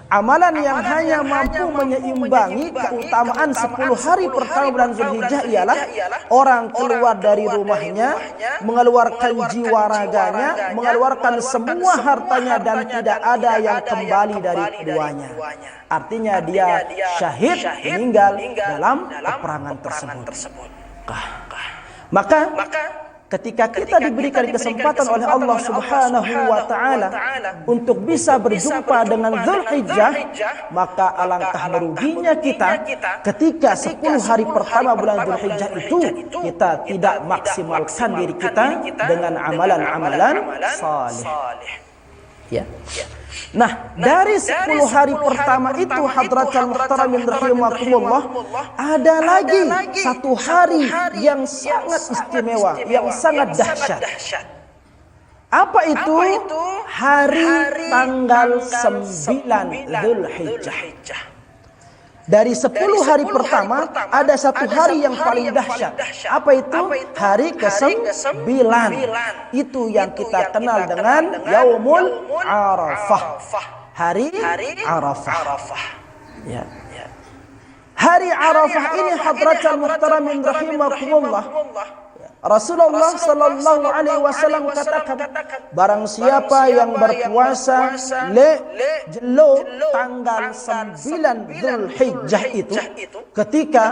Amalan yang hanya mampu menyeimbangi keutamaan 10 hari pertama bulan Zulhijjah ialah orang keluar dari rumahnya, mengeluarkan jiwa raganya, mengeluarkan semua hartanya dan tidak ada yang kembali dari keduanya. Artinya dia syahid meninggal dalam peperangan tersebut. Maka ketika kita diberikan kesempatan oleh Allah Subhanahu wa taala untuk bisa berjumpa dengan Zulhijjah, maka alangkah meruginya kita ketika 10 hari pertama bulan Zulhijjah itu kita tidak maksimalkan diri kita dengan amalan-amalan saleh. Ya. Nah, dari 10 hari pertama itu hadratul muhtaramin rahimakumullah, ada lagi satu hari yang sangat istimewa, yang sangat dahsyat. Apa itu? Hari tanggal 9 Zulhijjah. Dari 10 hari pertama ada satu hari yang paling dahsyat. Apa itu? Hari ke-9. Itu yang kita kenal dengan Yaumul Arafah. Hari Arafah. Ya. Hari Arafah ini hadratul muhtaramin rahimakumullah, Rasulullah sallallahu alaihi wasallam katakan, barang siapa yang berpuasa jelo tanggal 9 Zulhijjah itu, ketika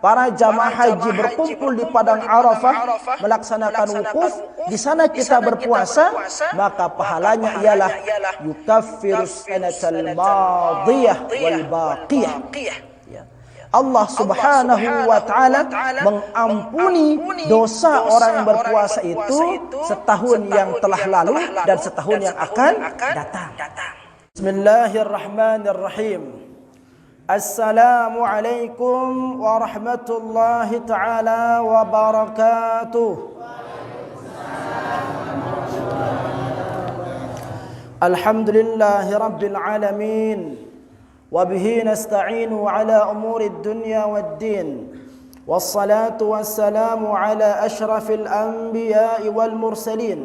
para jamaah haji berkumpul di padang Arafah melaksanakan wukuf, di sana kita berpuasa, maka pahalanya ialah yukaffirus sanatal madiyah wal baqiyah. Allah Subhanahu wa taala mengampuni dosa orang yang berpuasa itu setahun yang telah lalu dan setahun yang akan datang. Bismillahirrahmanirrahim. Assalamualaikum warahmatullahi taala wabarakatuh. Alhamdulillahirabbil alamin. وبه نستعين على أمور الدنيا والدين والصلاة والسلام على أشرف الأنبياء والمرسلين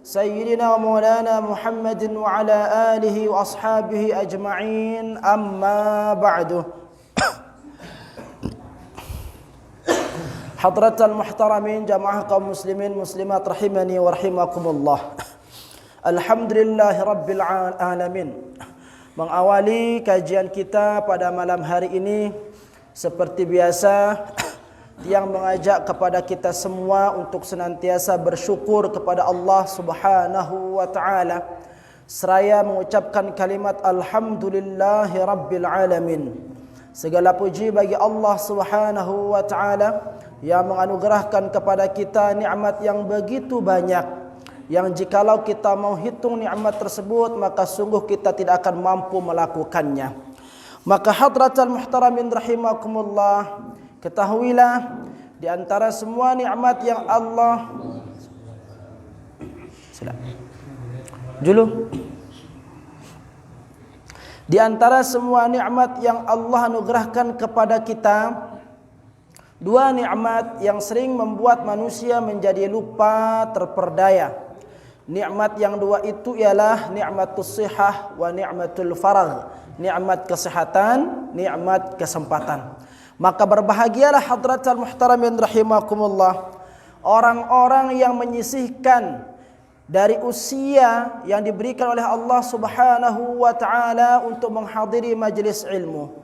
سيدنا ومولانا محمد وعلى آله وأصحابه أجمعين أما بعد حضرة المحترمين جماعة قوم مسلمين مسلمات رحمني ورحمكم الله الحمد لله رب العالمين. Mengawali kajian kita pada malam hari ini seperti biasa, yang mengajak kepada kita semua untuk senantiasa bersyukur kepada Allah Subhanahu wa taala seraya mengucapkan kalimat alhamdulillahi rabbil alamin. Segala puji bagi Allah Subhanahu wa taala yang menganugerahkan kepada kita nikmat yang begitu banyak, yang jikalau kita mau hitung nikmat tersebut maka sungguh kita tidak akan mampu melakukannya. Maka hadratul muhtaramin rahimakumullah, ketahuilah di antara semua nikmat yang Allah di antara semua nikmat yang Allah anugerahkan kepada kita, dua nikmat yang sering membuat manusia menjadi lupa terperdaya. Nikmat yang dua itu ialah nikmatus sihah wa nikmatul faragh, nikmat kesehatan, nikmat kesempatan. Maka berbahagialah hadratul muhtaramin rahimakumullah orang-orang yang menyisihkan dari usia yang diberikan oleh Allah Subhanahu wa taala untuk menghadiri majelis ilmu.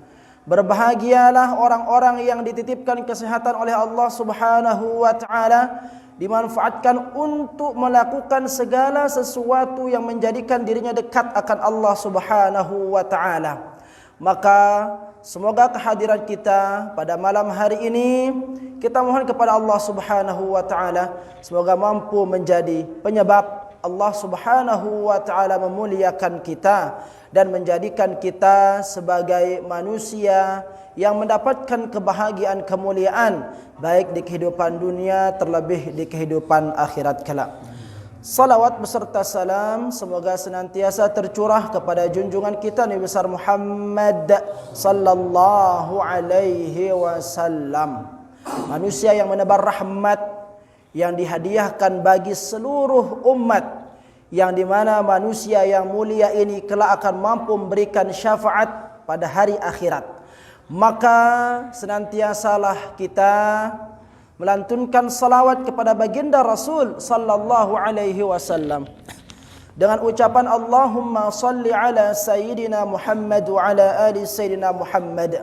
Berbahagialah orang-orang yang dititipkan kesehatan oleh Allah Subhanahu wa taala, dimanfaatkan untuk melakukan segala sesuatu yang menjadikan dirinya dekat akan Allah Subhanahu wa taala. Maka semoga kehadiran kita pada malam hari ini, kita mohon kepada Allah Subhanahu wa taala semoga mampu menjadi penyebab Allah Subhanahu wa taala memuliakan kita dan menjadikan kita sebagai manusia yang mendapatkan kebahagiaan kemuliaan baik di kehidupan dunia terlebih di kehidupan akhirat kelak. Salawat beserta salam semoga senantiasa tercurah kepada junjungan kita Nabi besar Muhammad sallallahu alaihi wasallam, manusia yang menebar rahmat yang dihadiahkan bagi seluruh umat, yang dimana manusia yang mulia ini kelak akan mampu memberikan syafaat pada hari akhirat. Maka senantiasalah kita melantunkan salawat kepada baginda Rasul sallallahu alaihi wasallam dengan ucapan Allahumma salli ala sayyidina Muhammad wa ala ali sayyidina Muhammad.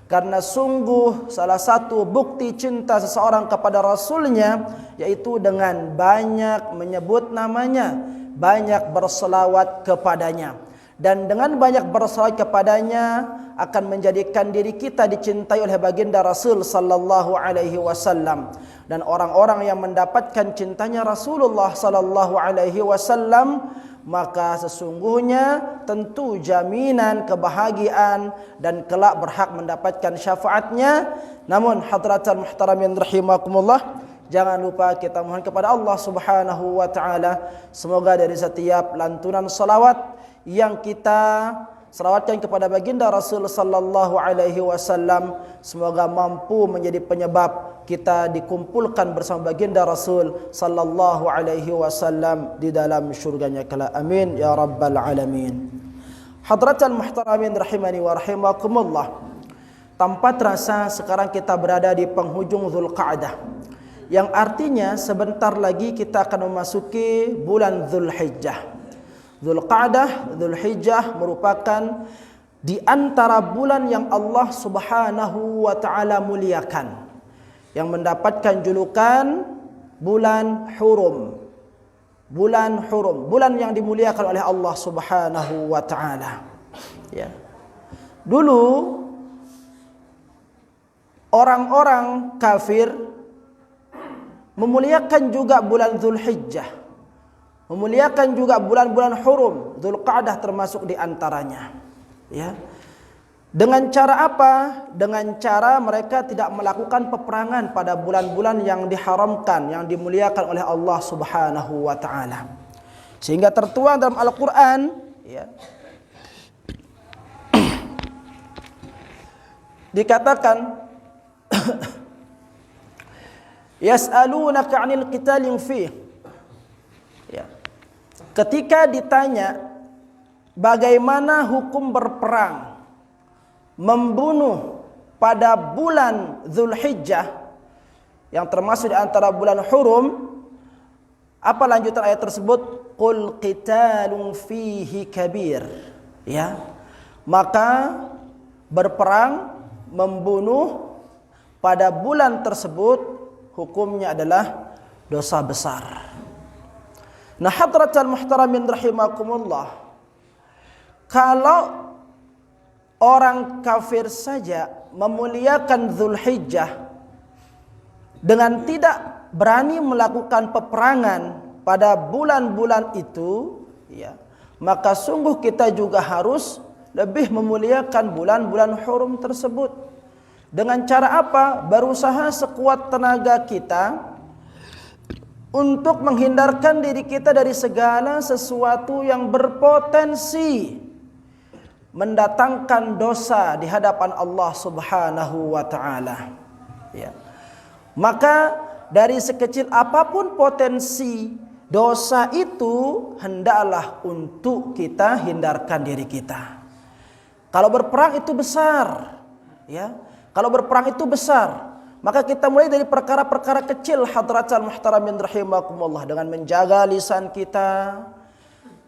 Karena sungguh salah satu bukti cinta seseorang kepada Rasulnya yaitu dengan banyak menyebut namanya, banyak berselawat kepadanya. Dan dengan banyak berselawat kepadanya akan menjadikan diri kita dicintai oleh baginda Rasul sallallahu alaihi wasallam. Dan orang-orang yang mendapatkan cintanya Rasulullah sallallahu alaihi wasallam, maka sesungguhnya tentu jaminan kebahagiaan dan kelak berhak mendapatkan syafaatnya. Namun hadratal muhtaramin rahimakumullah, jangan lupa kita mohon kepada Allah Subhanahu wa taala semoga dari setiap lantunan salawat yang kita selawatkan kepada baginda Rasul sallallahu alaihi wasallam, semoga mampu menjadi penyebab kita dikumpulkan bersama baginda Rasul sallallahu alaihi wasallam di dalam syurganya kelak. Amin ya rabbal alamin. Hadratal muhtaramin rahimani wa rahimakumullah. Tanpa terasa sekarang kita berada di penghujung Dzulqa'dah, yang artinya sebentar lagi kita akan memasuki bulan Dzulhijjah. Dzulqa'dah, Dzulhijjah merupakan di antara bulan yang Allah Subhanahu wa taala muliakan, yang mendapatkan julukan bulan hurum. Bulan hurum, bulan yang dimuliakan oleh Allah Subhanahu wa taala. Ya. Dulu orang-orang kafir memuliakan juga bulan Dzulhijjah, memuliakan juga bulan-bulan hurum, Dzulqa'dah termasuk di antaranya. Ya. Dengan cara apa? Dengan cara mereka tidak melakukan peperangan pada bulan-bulan yang diharamkan, yang dimuliakan oleh Allah Subhanahu wa taala. Sehingga tertuang dalam Al-Qur'an, ya, dikatakan yas'alunaka 'anil qitalin fih. Ya. Ketika ditanya bagaimana hukum berperang, membunuh pada bulan Dzulhijjah yang termasuk di antara bulan hurum, apa lanjutan ayat tersebut? Qul qitalun fihi kabir. Ya. Maka berperang, membunuh pada bulan tersebut hukumnya adalah dosa besar. Nah, hadratal muhtaramin rahimakumullah, kalau orang kafir saja memuliakan Dzulhijjah dengan tidak berani melakukan peperangan pada bulan-bulan itu, ya, maka sungguh kita juga harus lebih memuliakan bulan-bulan hurum tersebut. Dengan cara apa? Berusaha sekuat tenaga kita untuk menghindarkan diri kita dari segala sesuatu yang berpotensi mendatangkan dosa di hadapan Allah Subhanahu wa taala. Ya. Maka dari sekecil apapun potensi dosa itu, hendaklah untuk kita hindarkan diri kita. Kalau berperang itu besar, ya. Kalau berperang itu besar, maka kita mulai dari perkara-perkara kecil hadratal muhtaramin rahimakumullah, dengan menjaga lisan kita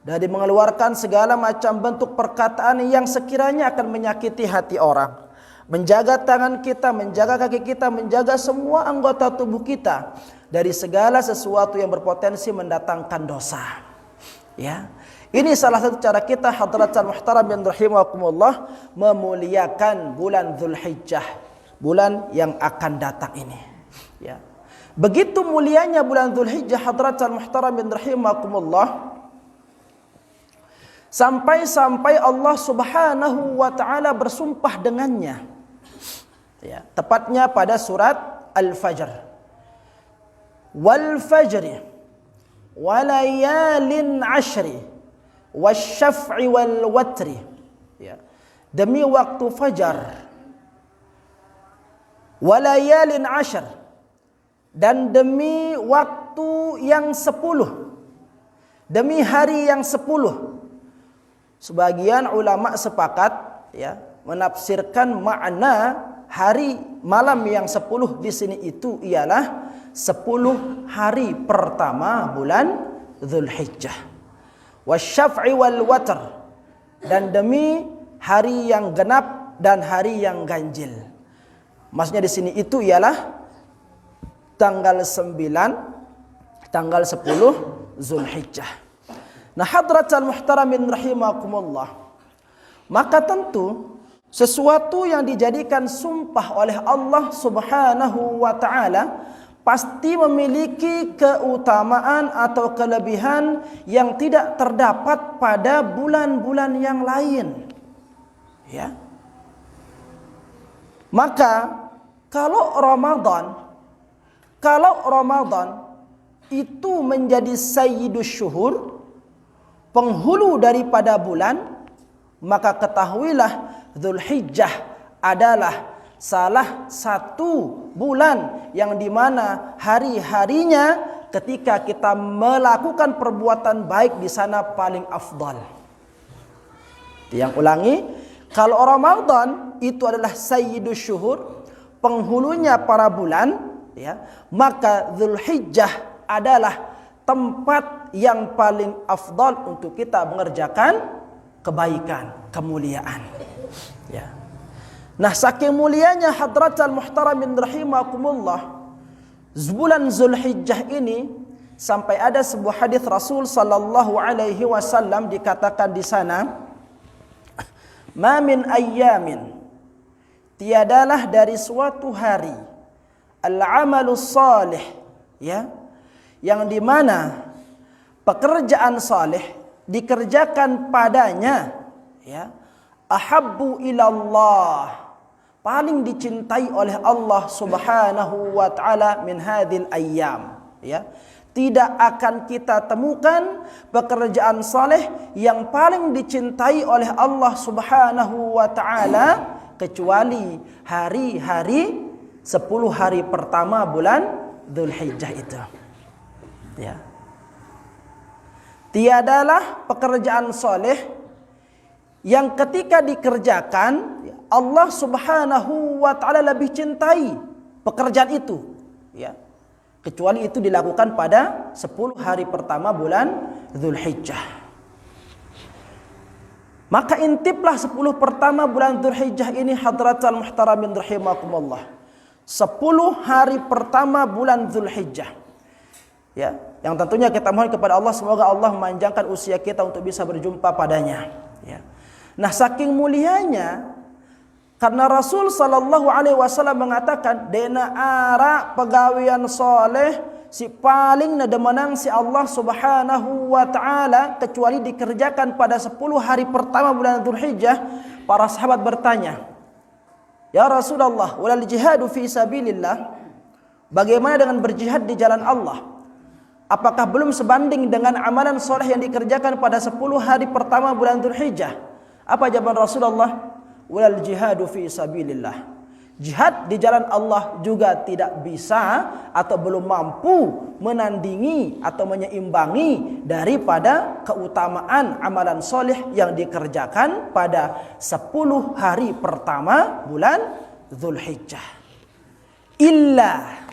dari mengeluarkan segala macam bentuk perkataan yang sekiranya akan menyakiti hati orang. Menjaga tangan kita, menjaga kaki kita, menjaga semua anggota tubuh kita dari segala sesuatu yang berpotensi mendatangkan dosa. Ya. Ini salah satu cara kita hadratal muhtaramin rahimakumullah memuliakan bulan Dzulhijjah, bulan yang akan datang ini. Ya. Begitu mulianya bulan Dzulhijjah hadratal muhtaramin rahimakumullah, sampai-sampai Allah Subhanahu wa taala bersumpah dengannya. Ya, tepatnya pada surat Al-Fajr. Wal fajri walayalin ashri wasyaf'i wal watri. Ya. Demi waktu fajar, walayalin ashr, dan demi waktu yang 10, demi hari yang 10. Sebagian ulama sepakat ya menafsirkan makna hari malam yang 10 di sini itu ialah 10 hari pertama bulan Dzulhijjah. Wasyaf'i wal watr, dan demi hari yang genap dan hari yang ganjil. Maksudnya di sini itu ialah tanggal 9, tanggal 10 Dzulhijjah. Nah, hadratal muhtaramin rahimakumullah, maka tentu sesuatu yang dijadikan sumpah oleh Allah Subhanahu wa taala pasti memiliki keutamaan atau kelebihan yang tidak terdapat pada bulan-bulan yang lain. Ya. Maka kalau Ramadan itu menjadi sayyidus syuhur, penghulu daripada bulan, maka ketahuilah Dzulhijjah adalah salah satu bulan yang dimana hari-harinya ketika kita melakukan perbuatan baik di sana paling afdal. Yang ulangi, kalau Ramadan itu adalah sayyidus syuhur, penghulunya para bulan, ya, maka Dzulhijjah adalah tempat yang paling afdal untuk kita mengerjakan kebaikan, kemuliaan. Ya. Nah, saking mulianya hadratal muhtaramin rahimakumullah, bulan Dzulhijjah ini sampai ada sebuah hadis Rasul sallallahu alaihi wasallam dikatakan di sana, "Ma min ayyamin", tiadalah dari suatu hari, al-amalus salih, ya, yang dimana pekerjaan saleh dikerjakan padanya, ya, ahabbu ilallah, paling dicintai oleh Allah Subhanahu wa taala min hadhil ayyam, ya. Tidak akan kita temukan pekerjaan saleh yang paling dicintai oleh Allah Subhanahu wa taala kecuali hari-hari 10 hari pertama bulan Dzulhijjah itu. Ya. Tiadalah pekerjaan saleh yang ketika dikerjakan Allah Subhanahu wa taala lebih cintai pekerjaan itu, ya, kecuali itu dilakukan pada 10 hari pertama bulan Dzulhijjah. Maka intiplah 10 pertama bulan Dzulhijjah ini hadratal muhtaramin rahimakumullah. 10 hari pertama bulan Dzulhijjah. Ya, yang tentunya kita mohon kepada Allah semoga Allah memanjangkan usia kita untuk bisa berjumpa padanya, ya. Nah, saking mulianya, karena Rasul sallallahu alaihi wasallam mengatakan, "Dena ara pegawian soleh si paling nademenang si Allah Subhanahu wa taala kecuali dikerjakan pada 10 hari pertama bulan Dzulhijjah." Para sahabat bertanya, "Ya Rasulullah, walal jihadu fi sabilillah?" Bagaimana dengan berjihad di jalan Allah? Apakah belum sebanding dengan amalan soleh yang dikerjakan pada 10 hari pertama bulan Dzulhijjah? Apa jawaban Rasulullah? Walal jihadu fi sabilillah. Jihad di jalan Allah juga tidak bisa atau belum mampu menandingi atau menyeimbangi daripada keutamaan amalan soleh yang dikerjakan pada 10 hari pertama bulan Dzulhijjah. Illa,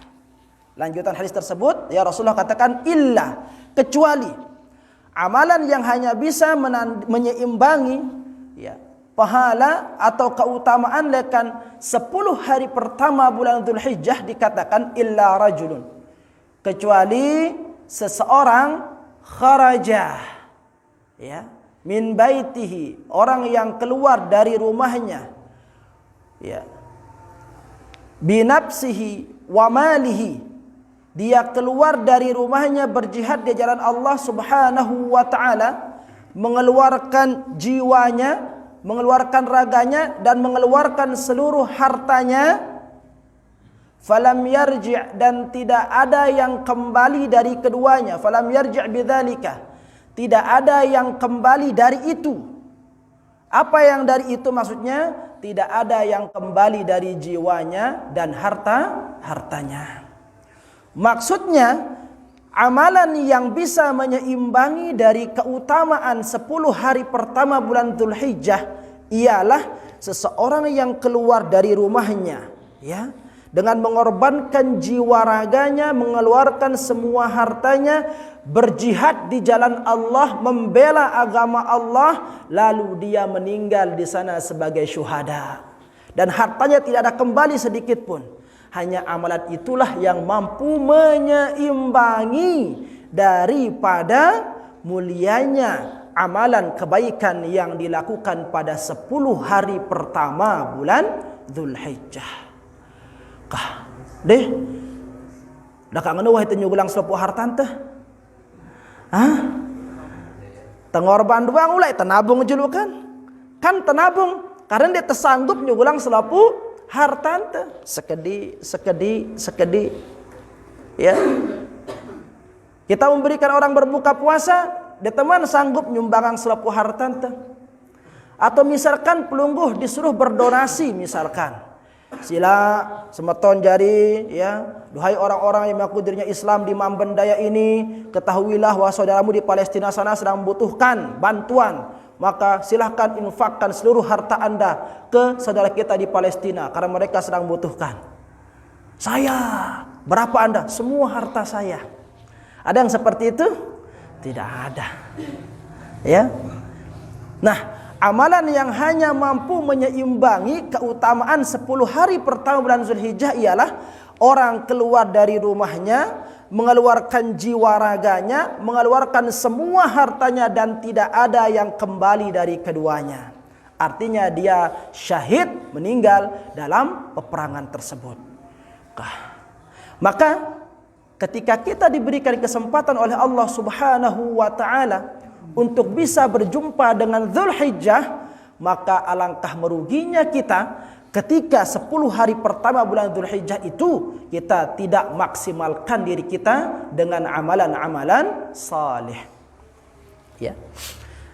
lanjutan hadis tersebut, ya Rasulullah katakan illa, kecuali amalan yang hanya bisa menyeimbangi, ya, pahala atau keutamaan lekan 10 hari pertama bulan Dzulhijjah dikatakan illa rajulun, kecuali seseorang kharaja, ya, min baitihi, orang yang keluar dari rumahnya, ya, binafsihi wa malihi, dia keluar dari rumahnya berjihad di jalan Allah Subhanahu wa taala, mengeluarkan jiwanya, mengeluarkan raganya dan mengeluarkan seluruh hartanya, falam yarji', dan tidak ada yang kembali dari keduanya, falam yarji' bidzalika, tidak ada yang kembali dari itu. Apa yang dari itu maksudnya? Tidak ada yang kembali dari jiwanya dan hartanya. Maksudnya amalan yang bisa menyeimbangi dari keutamaan 10 hari pertama bulan Dzulhijjah ialah seseorang yang keluar dari rumahnya, ya, dengan mengorbankan jiwa raganya, mengeluarkan semua hartanya, berjihad di jalan Allah, membela agama Allah, lalu dia meninggal di sana sebagai syuhada. Dan hartanya tidak ada kembali sedikit pun. Hanya amalan itulah yang mampu menyeimbangi daripada mulianya amalan kebaikan yang dilakukan pada 10 hari pertama bulan Dzulhijjah. Kah, deh, dah kangen wah itu nyugulang 10 hartan teh. Hah? Tengorban doang ulai tenabung julukan. Kan tenabung karena dia tersanggup nyugulang 10 hartante sekedi ya. Kita memberikan orang berbuka puasa, dia teman sanggup nyumbangan 10 hartante. Atau misalkan pelungguh disuruh berdonasi, misalkan sila semeton jari, ya, duhai orang-orang yang mengaku dirinya Islam di Mambendaya ini, ketahuilah bahwa saudaramu di Palestina sana sedang membutuhkan bantuan, maka silahkan infakkan seluruh harta anda ke saudara kita di Palestina karena mereka sedang membutuhkan. Saya, berapa anda? Semua harta saya. Ada yang seperti itu? Tidak ada. Ya. Nah, amalan yang hanya mampu menyeimbangi keutamaan 10 hari pertama bulan Dzulhijjah ialah orang keluar dari rumahnya, mengeluarkan jiwa raganya, mengeluarkan semua hartanya dan tidak ada yang kembali dari keduanya. Artinya dia syahid, meninggal dalam peperangan tersebut. Maka ketika kita diberikan kesempatan oleh Allah Subhanahu wa taala untuk bisa berjumpa dengan Dzulhijjah, maka alangkah meruginya kita ketika 10 hari pertama bulan Dzulhijjah itu kita tidak maksimalkan diri kita dengan amalan-amalan saleh. Ya.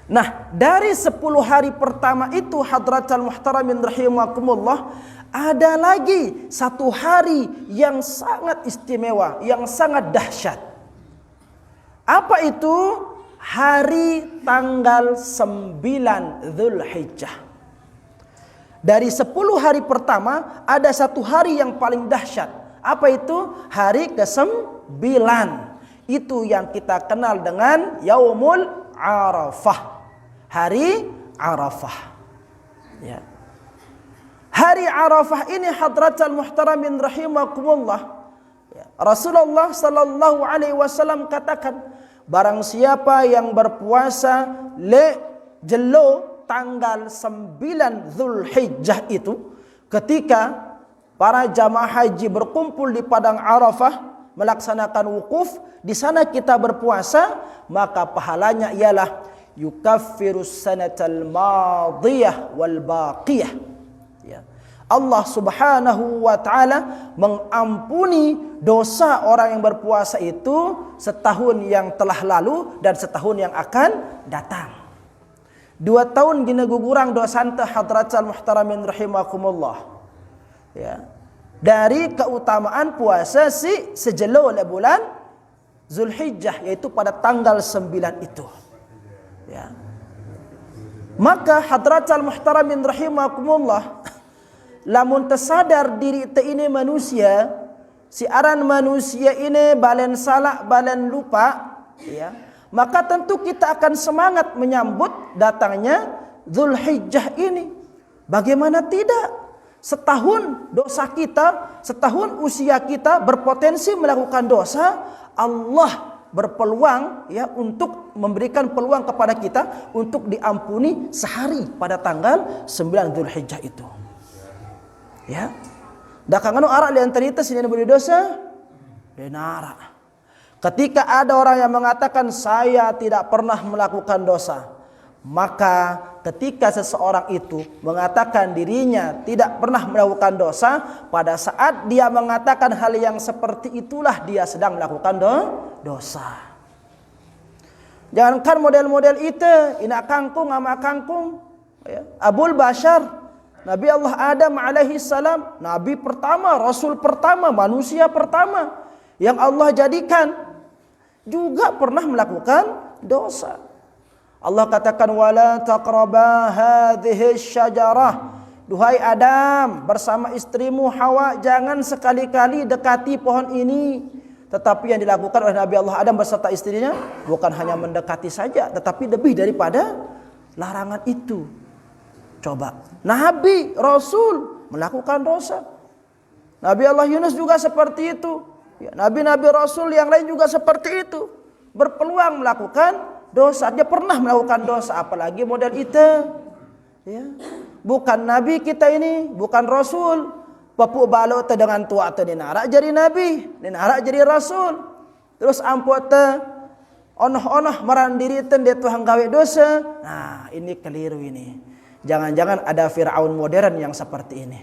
Nah, dari 10 hari pertama itu hadratal muhtaramin rahimakumullah, ada lagi satu hari yang sangat istimewa, yang sangat dahsyat. Apa itu? Hari tanggal 9 Dzulhijjah. Dari 10 hari pertama ada satu hari yang paling dahsyat. Apa itu? Hari ke-9. Itu yang kita kenal dengan Yaumul Arafah. Hari Arafah. Ya. Hari Arafah ini hadratal muhtaramin rahimakumullah, ya, Rasulullah sallallahu alaihi wasallam katakan, barang siapa yang berpuasa jelo tanggal 9 Dzulhijjah itu, ketika para jamaah haji berkumpul di padang Arafah melaksanakan wukuf, di sana kita berpuasa, maka pahalanya ialah yukaffirus sanatal madiyah wal baqiyah. Ya. Allah Subhanahu wa taala mengampuni dosa orang yang berpuasa itu setahun yang telah lalu dan setahun yang akan datang. 2 tahun gina gugurang dosa anta hadratal muhtaramin rahimakumullah. Ya. Dari keutamaan puasa sejelo bulan Dzulhijjah, yaitu pada tanggal 9 itu. Ya. Maka hadratal muhtaramin rahimakumullah, lamun tersadar diri te ini manusia, si aran manusia ini balen salah balen lupa, ya, maka tentu kita akan semangat menyambut datangnya Dzulhijjah ini. Bagaimana tidak? Setahun dosa kita, setahun usia kita berpotensi melakukan dosa, Allah berpeluang, ya, untuk memberikan peluang kepada kita untuk diampuni sehari pada tanggal 9 Dzulhijjah itu. Ya. Dah kangano arak lian terita sini boleh dosa? Denara. Ketika ada orang yang mengatakan saya tidak pernah melakukan dosa, maka ketika seseorang itu mengatakan dirinya tidak pernah melakukan dosa, pada saat dia mengatakan hal yang seperti itulah dia sedang melakukan dosa. Jangankan model-model itu, ina kangkung ama kangkung, ya. Abul Bashar, Nabi Allah Adam alaihi salam, nabi pertama, rasul pertama, manusia pertama yang Allah jadikan, juga pernah melakukan dosa. Allah katakan wala taqraba hadhihi syajarah. Duhai Adam bersama istrimu Hawa, jangan sekali-kali dekati pohon ini. Tetapi yang dilakukan oleh Nabi Allah Adam beserta istrinya bukan hanya mendekati saja, tetapi lebih daripada larangan itu. Coba, Nabi Rasul melakukan dosa. Nabi Allah Yunus juga seperti itu. Ya, Nabi-Nabi Rasul yang lain juga seperti itu. Berpeluang melakukan dosa. Dia pernah melakukan dosa, apalagi model itu. Ya. Bukan Nabi kita ini, bukan Rasul. Papu balo te dengan tua te dinarak jadi Nabi, dinarak jadi Rasul. Terus ampo te onoh-onoh merandiri te dia Tuhan gawe dosa. Nah, ini keliru ini. Jangan-jangan ada Fir'aun modern yang seperti ini.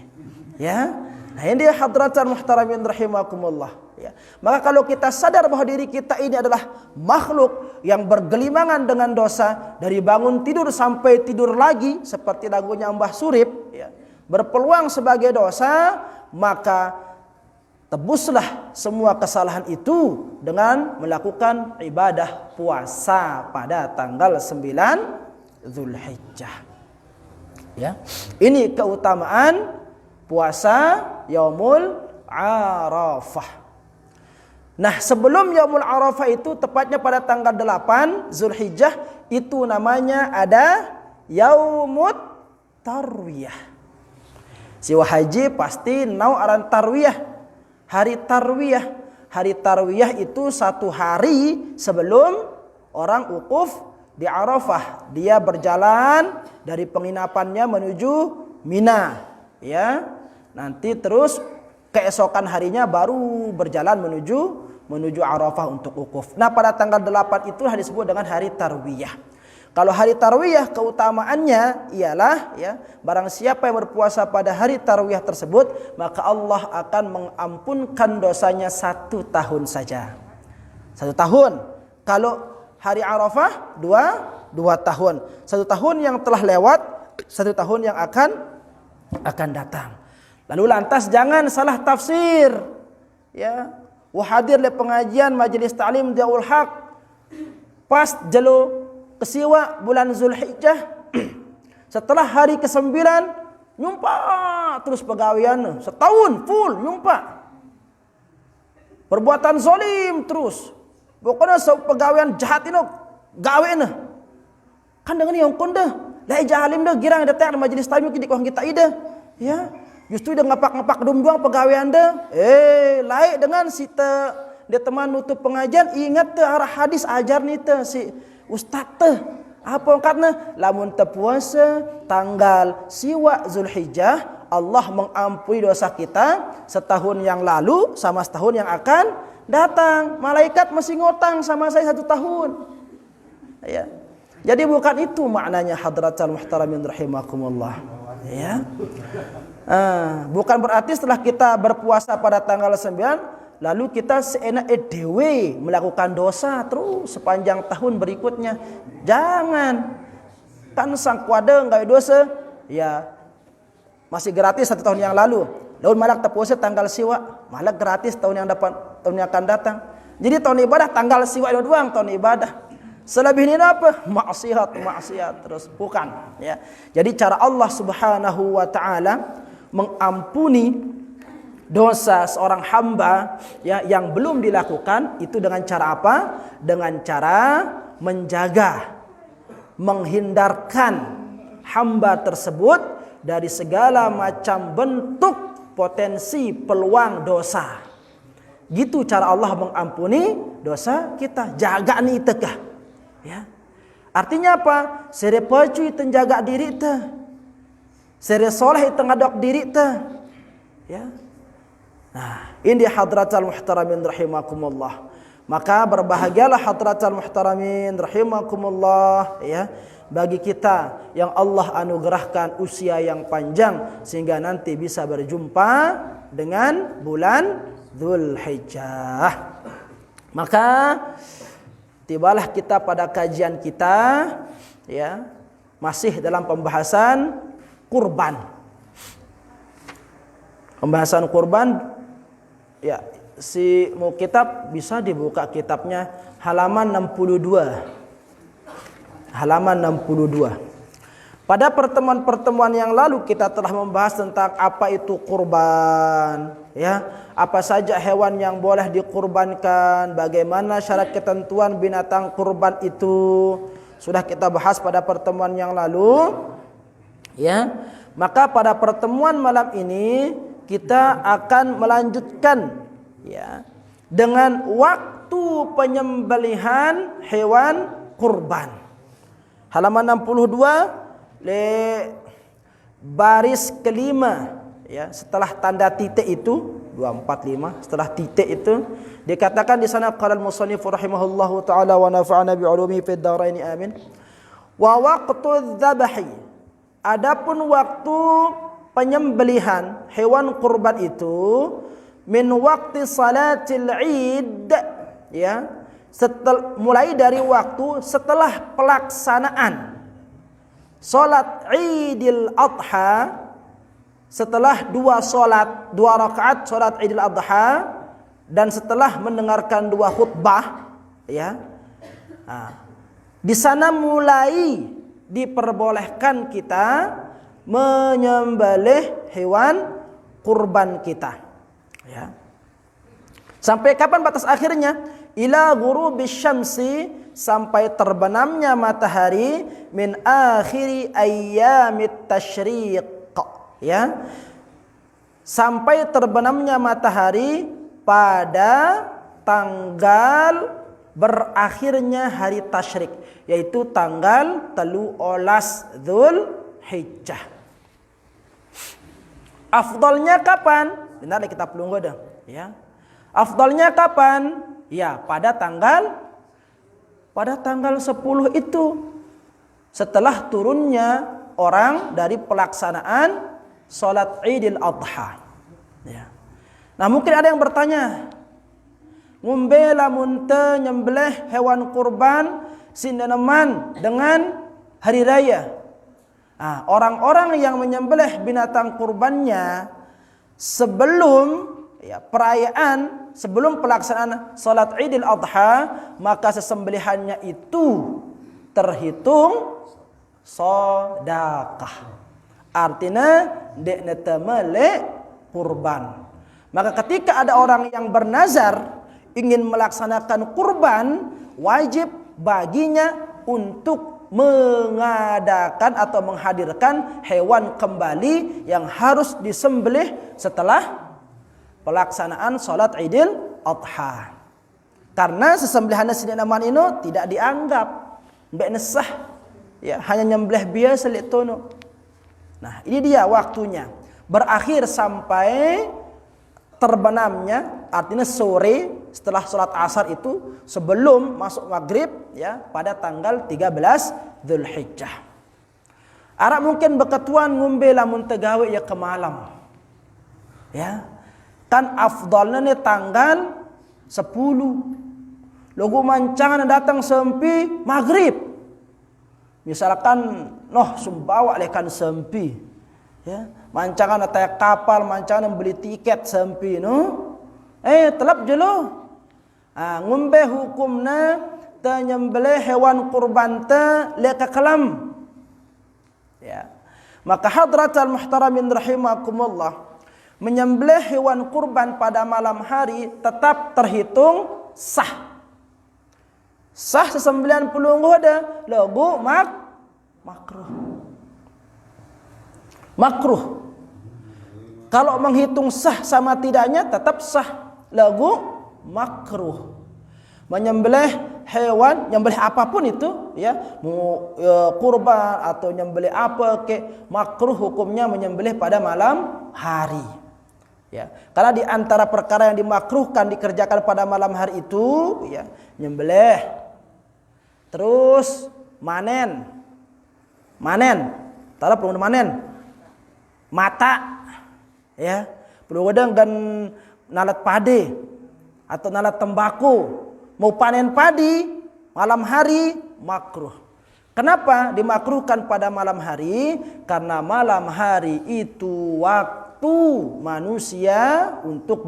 Ya. Nah, ini dia hadratan muhtaramin rahimakumullah. Ya. Maka kalau kita sadar bahwa diri kita ini adalah makhluk yang bergelimangan dengan dosa, dari bangun tidur sampai tidur lagi, seperti lagunya Mbah Surip, ya, berpeluang sebagai dosa, maka tebuslah semua kesalahan itu dengan melakukan ibadah puasa pada tanggal 9 Zulhijjah. Ya. Ini keutamaan puasa Yaumul Arafah. Nah, sebelum Yaumul Arafah itu tepatnya pada tanggal 8 Zulhijjah itu namanya ada Yaumut Tarwiyah. Siwa haji pasti nau aran tarwiyah. Hari tarwiyah. Hari tarwiyah itu satu hari sebelum orang wukuf di Arafah. Dia berjalan dari penginapannya menuju Mina. Ya, nanti terus keesokan harinya baru berjalan menuju Arafah untuk wukuf. Nah, pada tanggal 8 itu disebut dengan hari tarwiyah. Kalau hari tarwiyah keutamaannya ialah, ya, barang siapa yang berpuasa pada hari tarwiyah tersebut, maka Allah akan mengampunkan dosanya 1 tahun saja. 1 tahun. Kalau hari Arafah 2 tahun. 1 tahun yang telah lewat, 1 tahun yang akan datang. Lalu lantas jangan salah tafsir. Ya, wahadir le pengajian majelis ta'lim Diaul Haq pas jelo kesiwa bulan Zulhijjah setelah hari ke-9 nyumpa terus pegawaian setahun full nyumpa. Perbuatan zalim terus. Pokoknya pegawaian jahat ini gawe na. Kan dengan yang konda. Lai jahalim dah girang datang majelis ta'lim kita ida. Ya. Justru dia ngapak-ngapak dumduang pegawai anda. Laik dengan sita dia teman nutup pengajian, ingat te arah hadis ajar ni te si ustaz te. Apa katna? Lamun te puasa tanggal siwa Zulhijjah, Allah mengampuni dosa kita setahun yang lalu sama setahun yang akan datang. Malaikat masih ngotang sama saya 1 tahun. Ya. Jadi bukan itu maknanya hadratal muhtaramin rahimakumullah. Ya. Bukan berarti setelah kita berpuasa pada tanggal 9 lalu kita seenak dewe melakukan dosa terus sepanjang tahun berikutnya. Jangan. Kan sang kuada enggak dosa, ya masih gratis 1 tahun yang lalu. Lalu malak terpuasa tanggal siwa, malak gratis tahun yang akan datang. Jadi tahun ibadah tanggal siwa itu doang tahun ibadah. Selebihnya apa? Maksiat terus bukan, ya. Jadi cara Allah Subhanahu wa taala mengampuni dosa seorang hamba, ya, yang belum dilakukan itu dengan cara apa? Dengan cara menjaga, menghindarkan hamba tersebut dari segala macam bentuk potensi peluang dosa. Gitu cara Allah mengampuni dosa kita. Jaga ni tekah. Ya. Artinya apa? Sere pacu itu jaga diri te. Sere soleh itu ngadok diri te. Ya. Nah, ini hadratal muhtaramin rahimakumullah. Maka berbahagialah hadratal muhtaramin rahimakumullah, ya, bagi kita yang Allah anugerahkan usia yang panjang sehingga nanti bisa berjumpa dengan bulan Zulhijjah. Maka tibalah kita pada kajian kita, ya, masih dalam pembahasan kurban. Pembahasan kurban, ya, si mau kitab bisa dibuka kitabnya halaman 62. Halaman 62. Pada pertemuan-pertemuan yang lalu kita telah membahas tentang apa itu kurban, ya. Apa saja hewan yang boleh dikurbankan, bagaimana syarat ketentuan binatang kurban itu. Sudah kita bahas pada pertemuan yang lalu, ya. Maka pada pertemuan malam ini kita akan melanjutkan, ya, dengan waktu penyembelihan hewan kurban. Halaman 62 baris kelima, ya, setelah tanda titik itu 245, setelah titik itu dikatakan di sana qala al-musannif rahimahullahu taala wa nafa'ana bi ulumi fid dharain amin. Wa waqtu dzabhi, adapun waktu penyembelihan hewan kurban itu min waqti salatil id, ya, mulai dari waktu setelah pelaksanaan salat Idul Adha, setelah dua rakaat salat Idul Adha dan setelah mendengarkan dua khutbah, ya. Nah, di sana mulai diperbolehkan kita menyembelih hewan kurban kita, ya. Sampai kapan batas akhirnya? Ila ghurubis syamsi, sampai terbenamnya matahari, min akhiri ayyamit tasyriq, ya, sampai terbenamnya matahari pada tanggal berakhirnya hari tasyrik, yaitu tanggal 13 Dzulhijjah. Afdalnya kapan? Benar kita pelunggu dah, ya. Afdalnya kapan? Ya, pada tanggal 10 itu, setelah turunnya orang dari pelaksanaan salat Idul Adha, ya. Nah, mungkin ada yang bertanya, ngumbe lamun teu nyembelih hewan kurban sindeneman dengan hari raya. Nah, orang-orang yang menyembelih binatang kurbannya sebelum, ya, perayaan, sebelum pelaksanaan salat Idul Adha, maka sesembelihannya itu terhitung sedekah. Artinya dekna temele kurban. Maka ketika ada orang yang bernazar ingin melaksanakan kurban, wajib baginya untuk mengadakan atau menghadirkan hewan kembali yang harus disembelih setelah pelaksanaan salat Idul Adha. Karena sesembelihan sininaman ini tidak dianggap mbek nesah, ya, hanya nyembelih biasa letono. Nah, ini dia waktunya. Berakhir sampai terbenamnya, artinya sore setelah salat asar itu, sebelum masuk maghrib, ya, pada tanggal 13 Dzulhijjah. Arab mungkin beketuan ngumbe lamun tegawe ya ke malam, ya. Kan afdalnya nih tanggal 10. Logo mancangan datang sempi maghrib. Misalkan noh sumbawa lekan sempi, ya. Mancangan ataya kapal, mancangan beli tiket sempi no. Telap je lo. Ngumbe hukumna ta nyembelih hewan kurban ta leka kelam. Ya. Maka hadratal muhtaramin rahimakumullah, menyembelih hewan kurban pada malam hari tetap terhitung sah. Sah sesembelihan pelungguh ada logo makruh. Makruh. Kalau menghitung sah sama tidaknya tetap sah, logo makruh. Menyembelih hewan, nyembelih apapun itu, ya, mau kurban atau nyembelih apa ke, makruh hukumnya menyembelih pada malam hari. Ya, karena di antara perkara yang dimakruhkan dikerjakan pada malam hari itu, ya, nyembelih, terus manen, taruh perlu manen, mata, ya, perlu wedang dan nalat padi atau nalat tembakau, mau panen padi malam hari makruh. Kenapa dimakruhkan pada malam hari? Karena malam hari itu waktu manusia untuk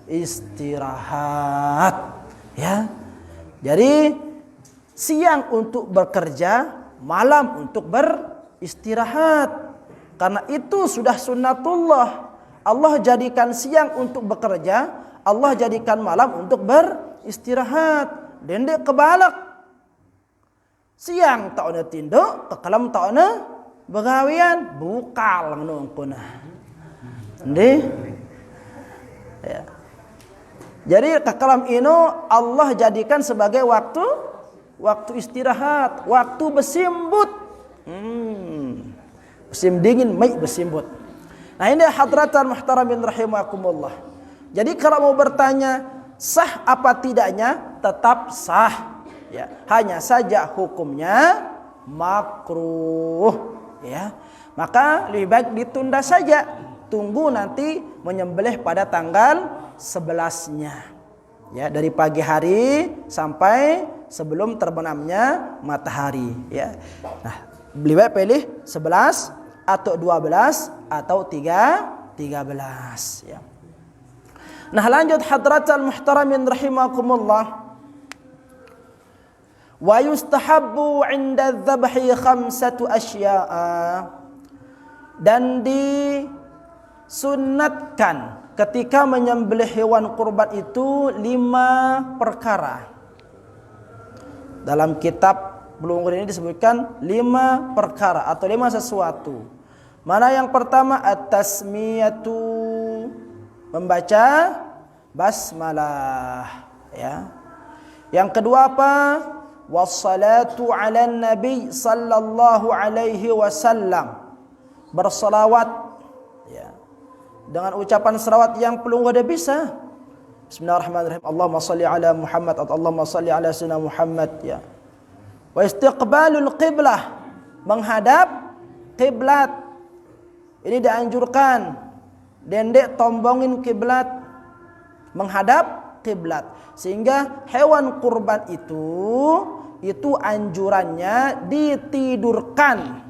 beristirahat. Ya. Jadi siang untuk bekerja, malam untuk beristirahat. Karena itu sudah sunnatullah. Allah jadikan siang untuk bekerja, Allah jadikan malam untuk beristirahat. Dendek kebalak. Siang tak ada tinduk, kekalam tak ada begawian, bukal ngono kuna. Nggih. Ya. Jadi kekalam ino Allah jadikan sebagai waktu istirahat, waktu bersimbut. Musim dingin mai bersimbut. Nah, ini hadratan muhtaramin rahimakumullah. Jadi kalau mau bertanya sah apa tidaknya, tetap sah. Ya, hanya saja hukumnya makruh. Ya, maka lebih baik ditunda saja. Tunggu nanti menyembelih pada tanggal 11-nya. Ya, dari pagi hari sampai sebelum terbenamnya matahari. Ya, nah, lebih baik pilih 11 atau 12 atau 13. Ya. Nah, lanjut hadratal muhtaramin rahimakumullah. Wa yustahabbu 'inda dzabhi khamsatu asya'a. Dan disunnatkan ketika menyembelih hewan kurban itu 5 perkara. Dalam kitab Bulughul ini disebutkan 5 perkara atau 5 sesuatu. Mana yang pertama? At-tasmiyatu, membaca basmalah, ya. Yang kedua apa? Wassalatu 'alan nabi sallallahu alaihi wasallam, bersalawat, ya, dengan ucapan salawat yang pelungguh dia bisa. Bismillahirrahmanirrahim. Allahumma salli ala Muhammad atau Allahumma salli ala sayyidina Muhammad, ya. Wa istiqbalul qiblah, menghadap kiblat. Ini dianjurkan. Dendek tombongin kiblat, menghadap kiblat. Sehingga hewan kurban itu anjurannya ditidurkan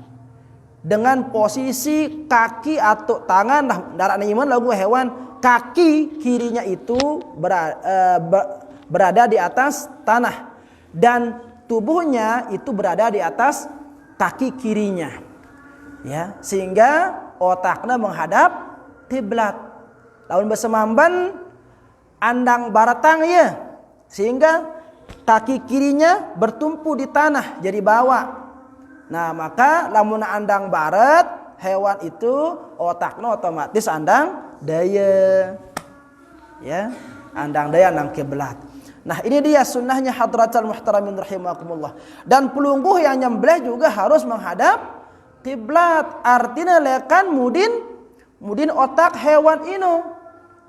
dengan posisi kaki atau tangan darat iman lagu hewan, kaki kirinya itu berada di atas tanah dan tubuhnya itu berada di atas kaki kirinya, ya, sehingga otaknya menghadap kiblat. Lawan bersemamban andang baratang, ya, sehingga kaki kirinya bertumpu di tanah jadi bawah. Nah, maka lamun andang barat hewan itu otaknya otomatis andang daya, ya, andang daya nang kiblat. Nah, ini dia sunnahnya hadratal muhtaramin rahimakumullah. Dan pelungguh yang nyembelih juga harus menghadap kiblat. Artinya lekan mudin otak hewan ino.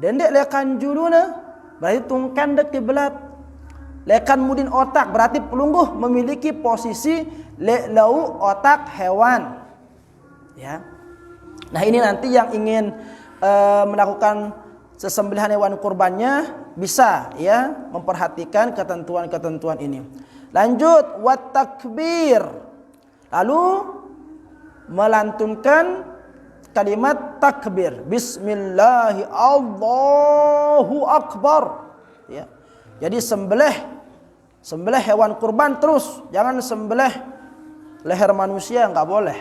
Dendek lekan juluna berarti tungkan dek kiblat. Lekan mudin otak berarti pelungguh memiliki posisi lau otak hewan. Ya. Nah, ini nanti yang ingin melakukan sesembelihan hewan kurbannya bisa, ya, memperhatikan ketentuan-ketentuan ini. Lanjut, wat takbir. Lalu melantunkan kalimat takbir. Bismillahi Allahu Akbar. Ya. Jadi sembelih hewan kurban terus, jangan sembelih leher manusia, enggak boleh,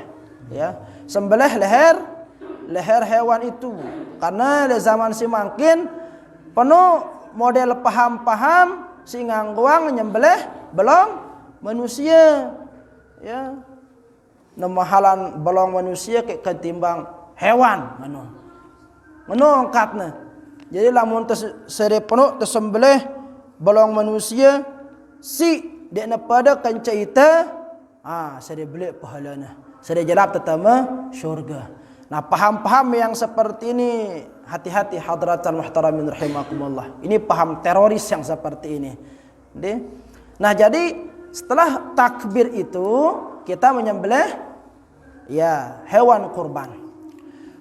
ya. Sembelih leher hewan itu. Karena di zaman semangkin penuh model paham-paham si ngangguang nyembelih belong manusia, ya. Nemahalan belong manusia kayak ketimbang hewan ngono angkatna. Jadi lamun sere penuh tersembelih belong manusia si dekna pada kancaita, sere beli pahalana, sere jalap tetama syurga. Nah, paham-paham yang seperti ini hati-hati hadratal muhtaramin rahimakumullah. Ini paham teroris yang seperti ini. Nah, jadi setelah takbir itu kita menyembelih, ya, hewan kurban.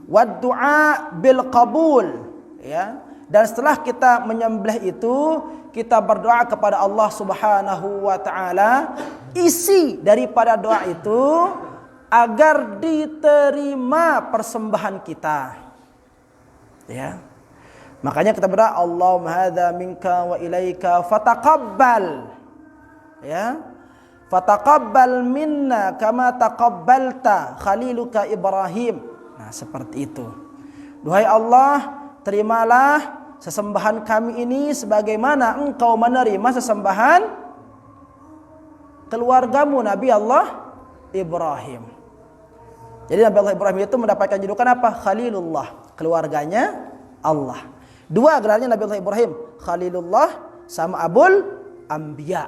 Wad du'a bil qabul, ya. Dan setelah kita menyembelih itu kita berdoa kepada Allah Subhanahu wa taala. Isi daripada doa itu agar diterima persembahan kita, ya. Makanya kita berdoa, Allahumma hadza minka wa ilaika fataqabbal. Ya. Fataqabbal minna kama taqabbalta khaliluka Ibrahim. Nah, seperti itu. Duhai Allah, terimalah sesembahan kami ini sebagaimana Engkau menerima sesembahan keluargamu Nabi Allah Ibrahim. Jadi Nabi Allah Ibrahim itu mendapatkan julukan apa? Khalilullah, keluarganya Allah. Dua gelarnya Nabi Allah Ibrahim, Khalilullah sama Abul Anbiya.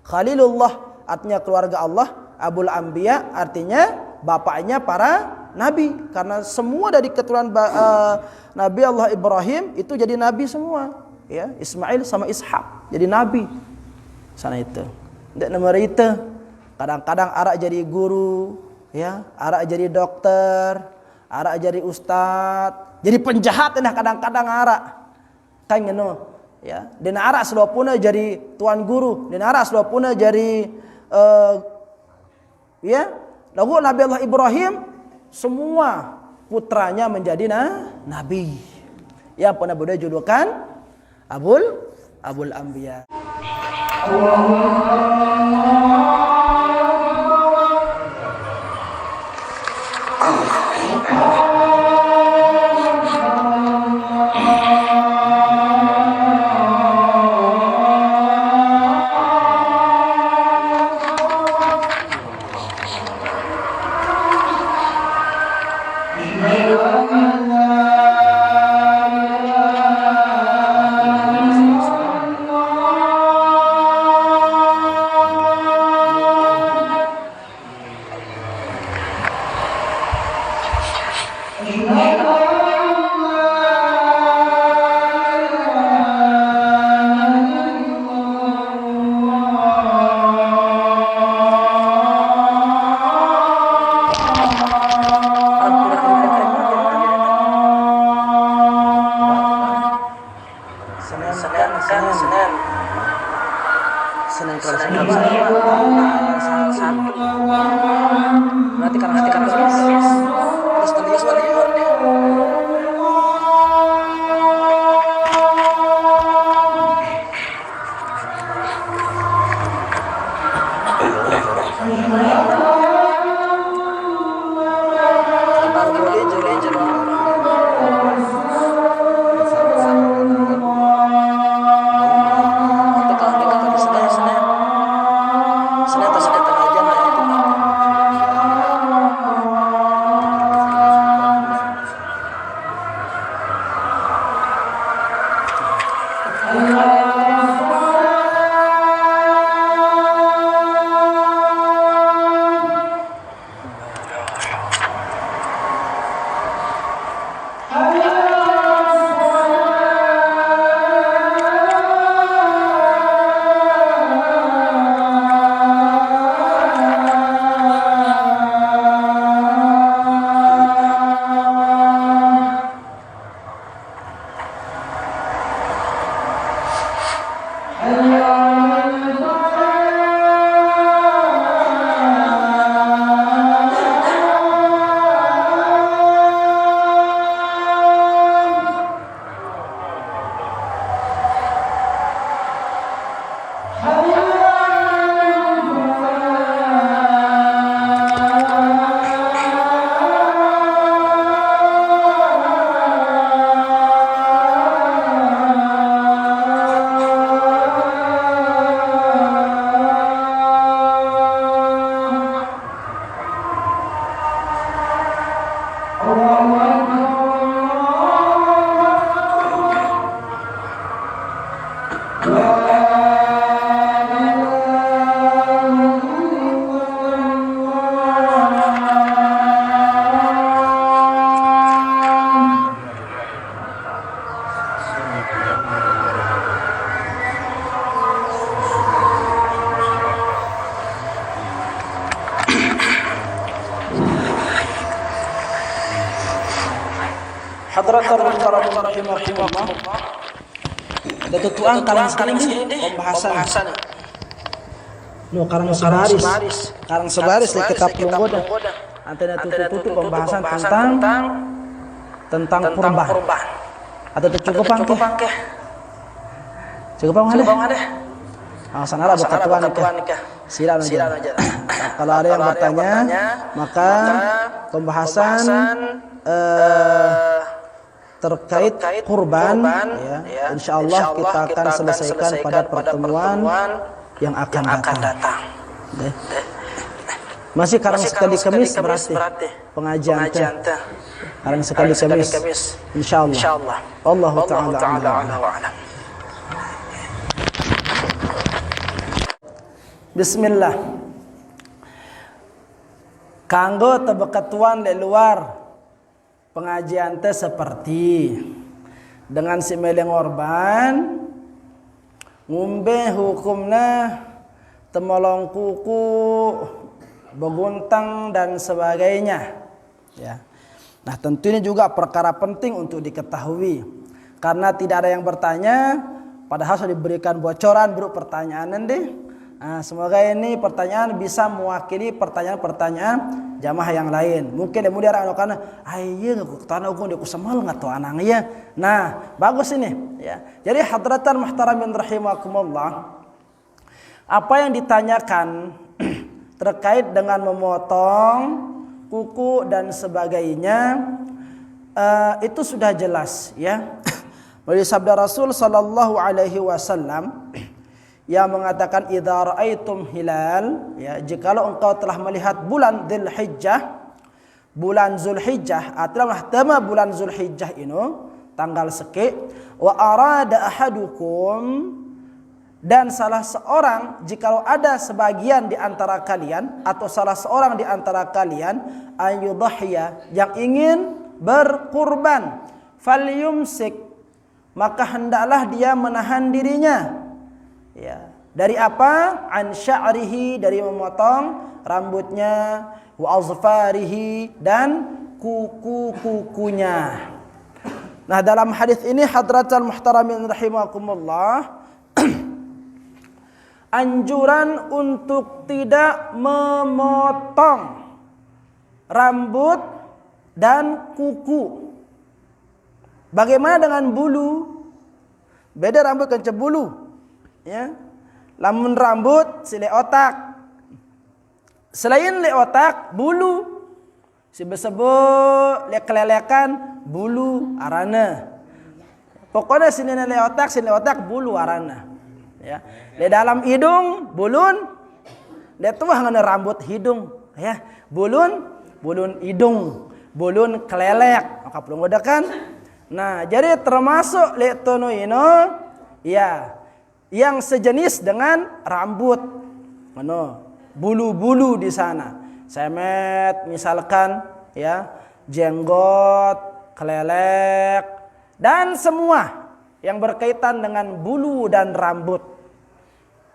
Khalilullah artinya keluarga Allah, Abul Anbiya artinya bapaknya para nabi, karena semua dari keturunan Nabi Allah Ibrahim itu jadi nabi semua, ya. Ismail sama Ishak jadi nabi. Sana itu. Ndak nomor itu. Kadang-kadang arak jadi guru, ya, arak jadi dokter, arak jadi ustad, jadi penjahat nah kadang-kadang arak. Kan ngono, ya. Dan arak selopuna jadi tuan guru, dan arak selopuna jadi ya, lalu Nabi Allah Ibrahim semua putranya menjadi nabi. Yang pernah beliau julukan Abul Anbiya. Senin kalau berarti karena terus Hadratul karam rahimahullah. Ketutuan karang sini pembahasan. No karang sebaris di kitab Lunggoda. Antena tutup pembahasan tentang kurban. Atau cukup pangke? Cukup pangke? Sanalah berketuan nikah. Silakan aja. Kalau ada yang bertanya, maka pembahasan terkait kurban, ya, insyaallah kita akan selesaikan pada pertemuan yang akan datang. Masih karang sekali Kamis berarti pengajian teh. Karang sekali Kamis. Insyaallah. Allah taala a'lam. Bismillah. Kanggo tebekatuan le luar pengajian teh seperti dengan si meleng orban ngumbe hukumna temolong kuku, beguntang dan sebagainya, ya. Nah, tentu ini juga perkara penting untuk diketahui karena tidak ada yang bertanya padahal sudah diberikan bocoran berupa pertanyaan nanti. Nah, semoga ini pertanyaan bisa mewakili pertanyaan-pertanyaan jamaah yang lain. Mungkin kemudian orang karena ayo tanah hukum dia kusemal nggak tahu anang ya. Nah, bagus ini, ya. Jadi hadratan muhtaramin rahimakumullah, apa yang ditanyakan terkait dengan memotong kuku dan sebagainya itu sudah jelas, ya. Melalui sabda Rasul sallallahu alaihi wasallam yang mengatakan idza raaitum hilal, ya, jikalau engkau telah melihat bulan Dzulhijjah, bulan Zulhijjah atau tema bulan Zulhijjah ini tanggal seki, wa arada ahadukum, dan salah seorang, jikalau ada sebagian di antara kalian atau salah seorang di antara kalian ayudhhiya, yang ingin berkurban, falyumsik, maka hendaklah dia menahan dirinya, ya, dari apa? An sya'rihi, dari memotong rambutnya, wa azfarihi, dan kuku-kukunya. Nah, dalam hadis ini hadratal muhtaramin rahimakumullah, anjuran untuk tidak memotong rambut dan kuku. Bagaimana dengan bulu? Beda rambut kan bulu. Ya, lamun rambut si le otak, selain le otak bulu, si besebo le kelelekan bulu arana. Pokoknya sini le otak bulu arana. Ya, le dalam hidung bulun, le tuah ngana rambut hidung, ya, bulun hidung, bulun kelelek, maka perlu ngodakan. Nah, jadi termasuk le tono ino, ya, yang sejenis dengan rambut, bulu-bulu di sana, semet misalkan, ya, jenggot, kelelek, dan semua yang berkaitan dengan bulu dan rambut.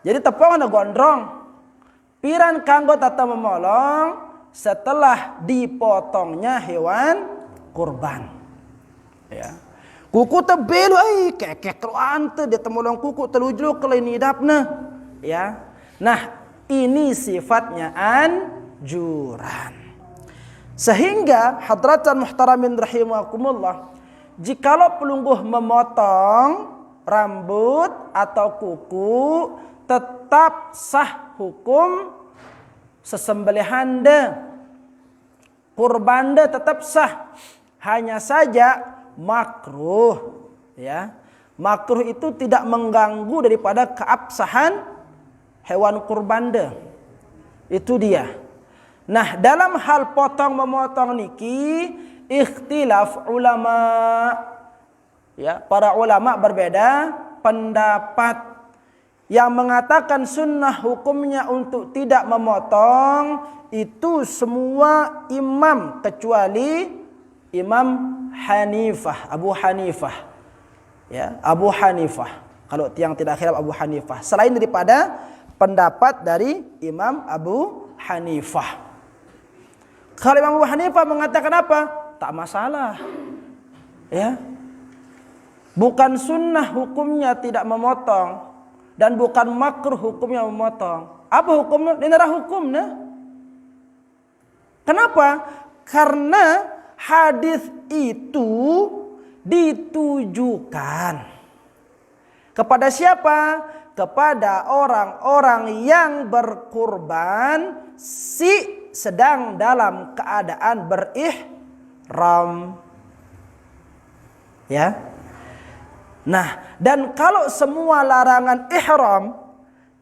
Jadi tepung gondrong, piran kanggo tata memolong setelah dipotongnya hewan kurban, ya. Kuku tebelu kekek keluan teh dia temolong kuku telujul ke lain hidapna, ya. Nah, ini sifatnya anjuran. Sehingga hadratan muhtaramin rahimakumullah, jikalau pelungguh memotong rambut atau kuku, tetap sah hukum sesembelihan kurban tetap sah. Hanya saja makruh, ya. Makruh itu tidak mengganggu daripada keabsahan hewan kurban. Itu dia. Nah, dalam hal potong memotong niki ikhtilaf ulama, ya, para ulama berbeda pendapat. Yang mengatakan sunnah hukumnya untuk tidak memotong itu semua imam kecuali Imam Hanifah, Abu Hanifah, ya, Abu Hanifah. Kalau yang tidak khilaf Abu Hanifah, selain daripada pendapat dari Imam Abu Hanifah. Kalau Imam Abu Hanifah mengatakan apa? Tak masalah, ya. Bukan sunnah hukumnya tidak memotong dan bukan makruh hukumnya memotong. Apa hukumnya? Ini hukumnya. Kenapa? Karena hadis itu ditujukan kepada siapa? Kepada orang-orang yang berkurban sedang dalam keadaan berihram. Ya. Nah, dan kalau semua larangan ihram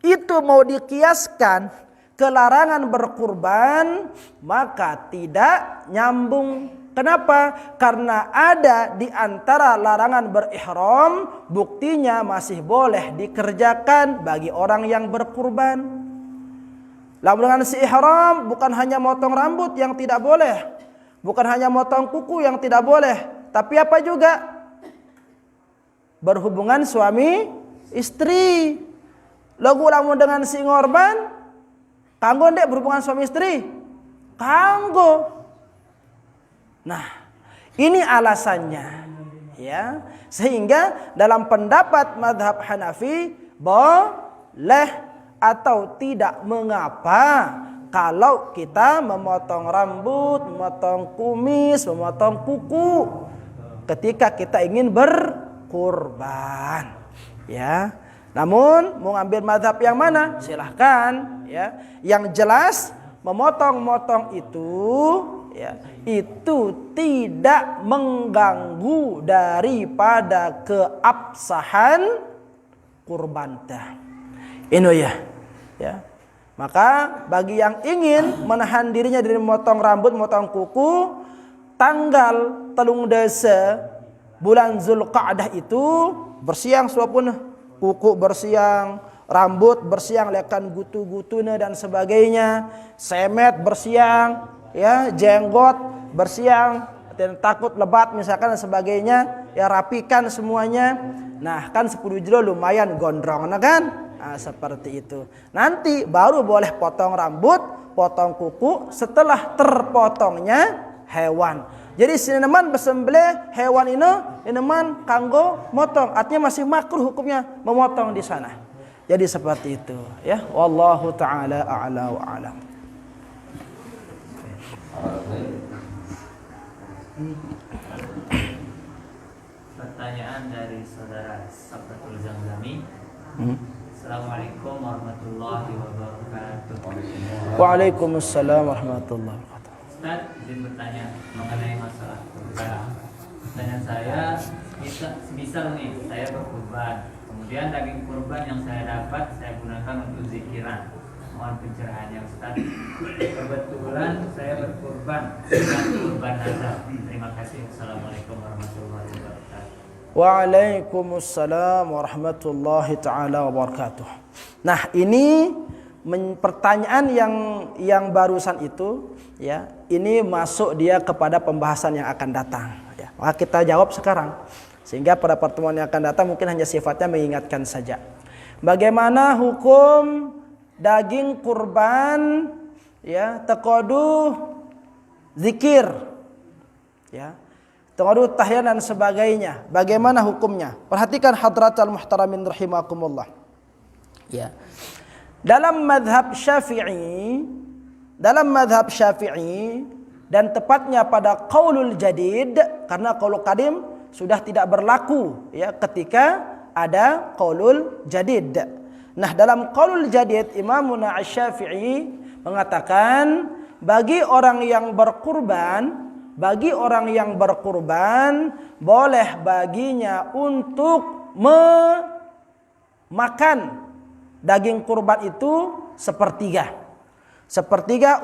itu mau dikiaskan ke larangan berkurban, maka tidak nyambung. Kenapa? Karena ada di antara larangan berihram, buktinya masih boleh dikerjakan bagi orang yang berkurban. Lalu dengan si ihram bukan hanya motong rambut yang tidak boleh, bukan hanya motong kuku yang tidak boleh, tapi apa juga? Berhubungan suami istri. Lagu lamun dengan si ngorban, kanggo ndek berhubungan suami istri? Kanggo. Nah, ini alasannya, ya. Sehingga dalam pendapat mazhab Hanafi boleh atau tidak mengapa kalau kita memotong rambut, memotong kumis, memotong kuku ketika kita ingin berkurban, ya. Namun mau ambil mazhab yang mana? Silahkan, ya. Yang jelas memotong-motong itu, ya, itu tidak mengganggu daripada keabsahan kurban tah. Ini ya. Maka bagi yang ingin menahan dirinya dari memotong rambut, memotong kuku, tanggal telung desa bulan Zulqa'dah itu bersiang walaupun kuku bersiang, rambut bersiang, lekan gutu-gutuna dan sebagainya, semet bersiang, ya, jenggot bersiang, dan takut lebat misalkan dan sebagainya, ya rapikan semuanya. Nah, kan 10 jilo lumayan gondrong, nah kan? Nah, seperti itu. Nanti baru boleh potong rambut, potong kuku setelah terpotongnya hewan. Jadi sineman bersembelih hewan ini ineman kanggo motong, artinya masih makruh hukumnya memotong di sana. Jadi seperti itu, ya. Wallahu taala a'la wa a'lam. Pertanyaan dari saudara Sabratul Zamzami. Assalamualaikum warahmatullahi wabarakatuh. Waalaikumsalam warahmatullahi wabarakatuh. Ustaz, izin bertanya mengenai masalah kurban. Pertanyaan saya, misal nih saya berkurban, kemudian daging kurban yang saya dapat saya gunakan untuk zikiran. Mohon pencerahannya Ustaz. Kebetulan saya berkurban dengan kurban nazar. Terima kasih. Assalamualaikum warahmatullahi wabarakatuh. Waalaikumsalam warahmatullahi taala wabarakatuh. Nah, ini pertanyaan yang barusan itu, ya, ini masuk dia kepada pembahasan yang akan datang, ya. Maka kita jawab sekarang, sehingga pada pertemuan yang akan datang mungkin hanya sifatnya mengingatkan saja. Bagaimana hukum daging kurban, ya, tekodu zikir, ya, tekodu tahiyat dan sebagainya. Bagaimana hukumnya? Perhatikan hadratal muhtaramin rahimakumullah, ya. Dalam madhab Syafi'i dan tepatnya pada qaulul jadid, karena qaulul qadim sudah tidak berlaku, ya, ketika ada qaulul jadid. Nah, dalam qaulul jadid Imamuna Asy-Syafi'i mengatakan bagi orang yang berkurban boleh baginya untuk memakan daging kurban itu sepertiga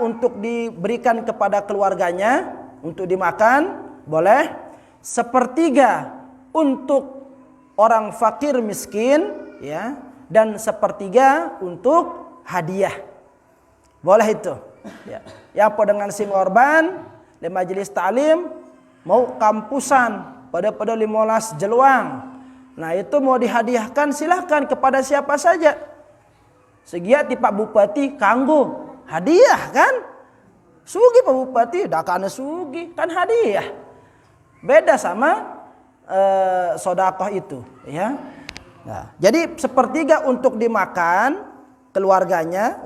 untuk diberikan kepada keluarganya untuk dimakan boleh, sepertiga untuk orang fakir miskin, ya, dan sepertiga untuk hadiah. Boleh itu, ya. Yang dengan si ngorban di majelis ta'lim mau kampusan pada 15 jeluang. Nah, itu mau dihadiahkan silahkan kepada siapa saja. Segiat di Pak Bupati kanggo hadiah kan? Sugi Pak Bupati dah kana sugi kan hadiah. Beda sama sedekah itu, ya. Nah, jadi sepertiga untuk dimakan keluarganya,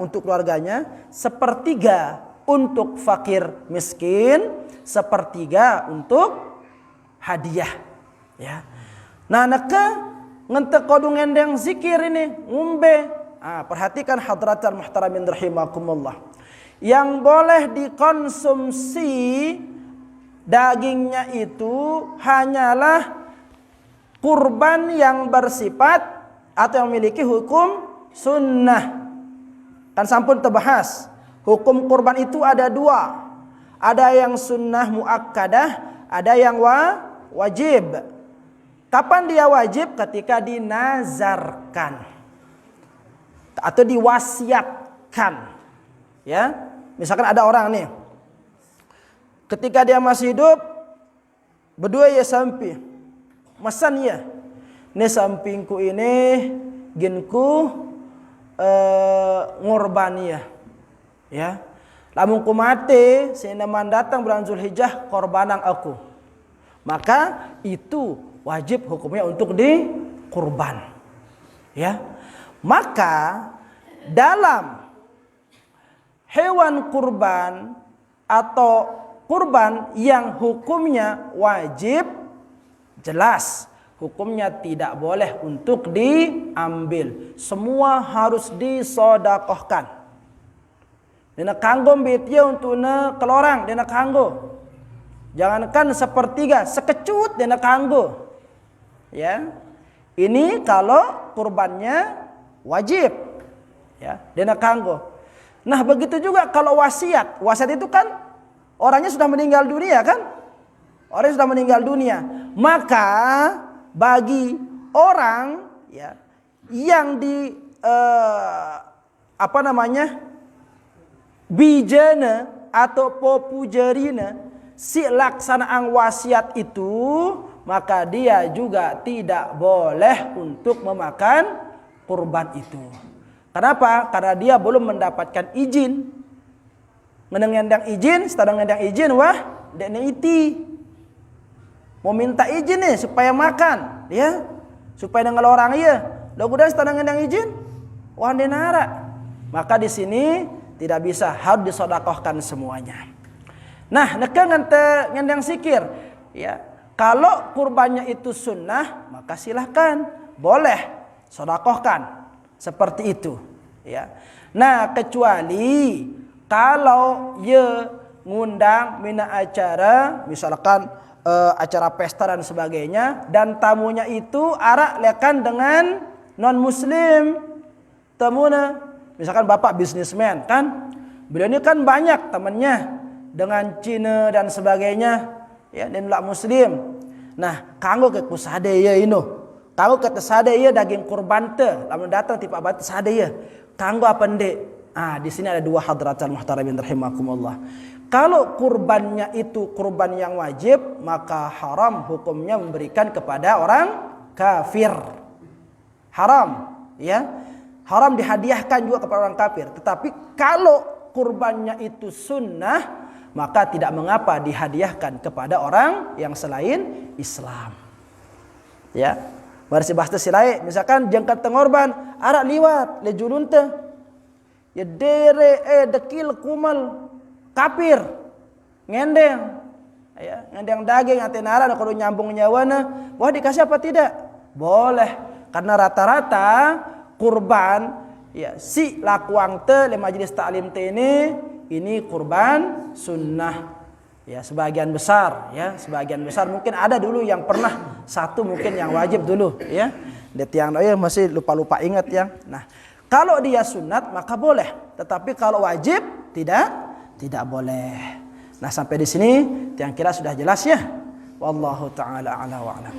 sepertiga untuk fakir miskin, sepertiga untuk hadiah. Ya. Nah, neka ngente kodu ngendeng zikir ini ngumbe. Perhatikan hadratan muhtaramin rahimakumullah. Yang boleh dikonsumsi dagingnya itu hanyalah kurban yang bersifat atau yang memiliki hukum sunnah. Kan sampun terbahas. Hukum kurban itu ada dua. Ada yang sunnah muakkadah, ada yang wajib. Kapan dia wajib? Ketika dinazarkan atau diwasiatkan. Ya, misalkan ada orang nih, ketika dia masih hidup, berdua ya sampi, mesan ya, ini sampingku ini, ginku ngorban ya, lamun ku mati, sinaman datang bulan Zulhijjah korbanang aku, maka itu wajib hukumnya untuk dikurban, ya, maka dalam hewan kurban atau kurban yang hukumnya wajib, jelas hukumnya tidak boleh untuk diambil. Semua harus disodakohkan. Dina kanggo betia untuk kelorang, dina kanggo. Jangankan sepertiga, sekecut dina kanggo. Ya. Ini kalau kurbannya wajib. Ya, dina kanggo. Nah, begitu juga kalau wasiat. Wasiat itu kan orangnya sudah meninggal dunia kan? Orang sudah meninggal dunia. Maka bagi orang ya yang di bijana atau popujarina si laksanaan wasiat itu, maka dia juga tidak boleh untuk memakan kurban itu. Kenapa? Karena dia belum mendapatkan izin. Ngendang izin, setelah ngendang izin, wah, dekne iti. Mau minta izin nih supaya makan, ya, supaya dengar orang ya. Lalu setelah ngendang izin, wah denara. Maka di sini tidak bisa, harus disodakohkan semuanya. Nah, neka ngendang sikir, ya. Kalau kurbannya itu sunnah, maka silahkan, boleh sodakohkan. Seperti itu, ya. Nah, kecuali kalau ye ngundang mina acara, misalkan acara pesta dan sebagainya, dan tamunya itu arak lekan dengan non muslim, tamuna, misalkan bapak bisnismen kan, beliau ini kan banyak temannya dengan Cina dan sebagainya, ya, dan lak muslim. Nah, kanggo ke kusade ye ino. Kanggo kata sade ya daging kurban te, lamun datang tipe abad sade ya. Kanggo apa ndek? Di sini ada dua hadratan muhtaramin rahimakumullah. Kalau kurbannya itu kurban yang wajib, maka haram hukumnya memberikan kepada orang kafir. Haram, ya. Haram dihadiahkan juga kepada orang kafir. Tetapi kalau kurbannya itu sunnah, maka tidak mengapa dihadiahkan kepada orang yang selain Islam. Ya. Marsi bahasa silai, misalkan jangkat tengorban, arak liwat, le julun teh, ya dere dekil kumal, kapir, ngendeng, ya ngendeng daging, ate nara, kalau nyambung nyawana, wah dikasih apa tidak? Boleh, karena rata-rata kurban, ya si lakuang teh le majelis taklim teh ini kurban sunnah. Ya, sebagian besar, ya, sebagian besar mungkin ada dulu yang pernah satu mungkin yang wajib dulu, ya. Dia tiang masih lupa-lupa ingat ya. Nah, kalau dia sunat maka boleh, tetapi kalau wajib tidak boleh. Nah, sampai di sini tiang kira sudah jelas ya. Wallahu taala a'la wa a'lam.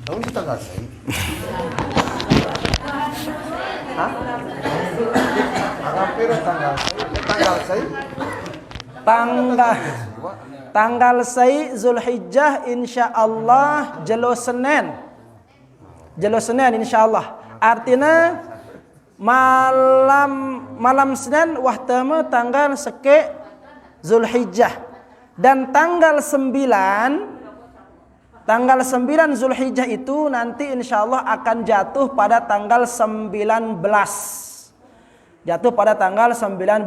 Kamu kita nggak sih? Hah? Tanggal sei Zulhijjah insyaallah jelo Senin insyaallah. Artinya malam Senin wahtama tanggal seke Zulhijjah, dan tanggal 9 Zulhijjah itu nanti insyaallah akan jatuh pada tanggal 19. Jatuh pada tanggal 19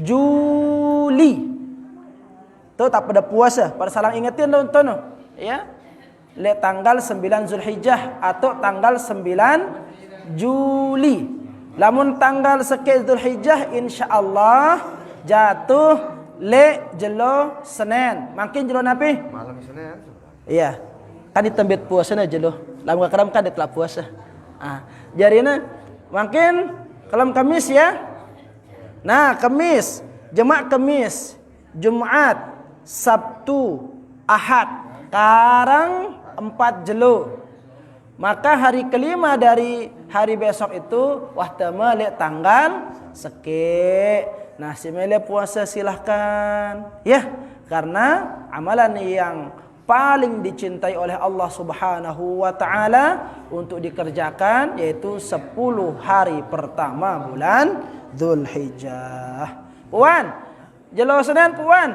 Juli Juli. Tu tak pada puasa. Pada salang ingetin tuan-tuan. Ya. Le tanggal 9 Zulhijjah atau tanggal 9 Juli. Lamun tanggal sekian Zulhijjah insyaallah jatuh le jelo Senin. Makin jelo napi? Malam Senin. Iya. Kan ditembet puasana jelo. Lamun kadang kan telah puasa. Jarina makin kalam Kamis ya. Nah, Kamis, Jumat Kamis, Jumat, Sabtu, Ahad. Sekarang 4 jelo. Maka hari kelima dari hari besok itu wahtama le tanggal seke. Nah, si mele puasa silahkan. Ya, karena amalan yang paling dicintai oleh Allah Subhanahu wa taala untuk dikerjakan yaitu 10 hari pertama bulan Zulhijjah. Puan, jelo Senin puan.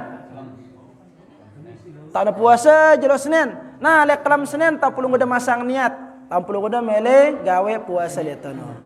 Tak ada puasa jelo Senin. Nah, lek kelam Senin tak perlu udah masang niat. Tak perlu udah mele gawe puasa dia tono.